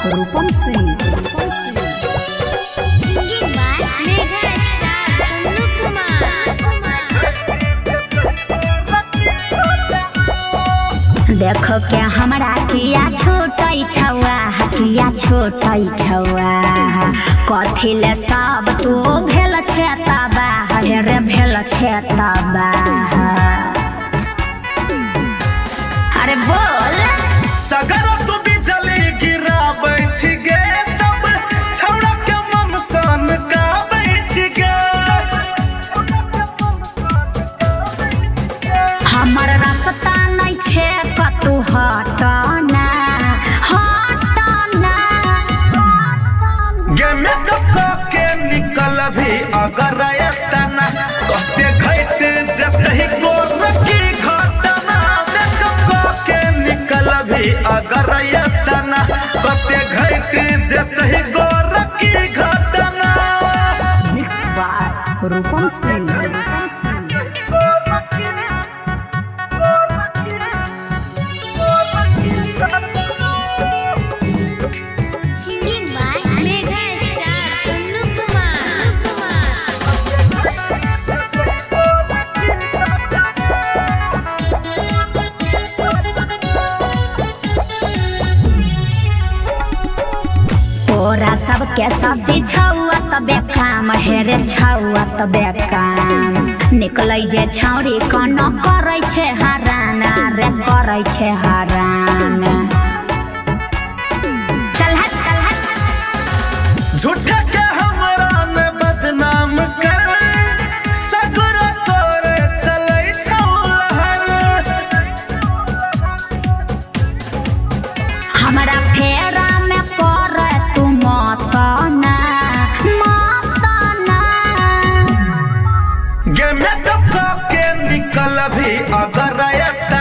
रूपम सिंह देखो क्या हमरा किया छोटई छौआ किया छोटई छौआ कथी ले सब तू भेल छे तबा रे भेल छे तबा अरे बोल सगरो तू बिजली गिराबै छी गे सब छौड़ा के मन सन गाबै छी गे हमर रास्ता नहीं छे कतू हटना हटना गे मेकअप के निकल भी अगर एतना कहते घट जतही गोर की घटना मेकअप के निकल भी अगर एतना कहते घट जतही गोर की घटना मिक्स बाय रूपम सिंह तोरा सबके ससी छौआ तबे काम हेरे छौआ तबे काम निकलै जे छौरी कनो करै छे हरान रे करै छे हरान चल हट झूठा के हमरा ने बदनाम कर सगरो तोरे चलै छौ लहर हमरा फेरा में पड़े तू मतना गे मेकअप के निकल भी अगर एतना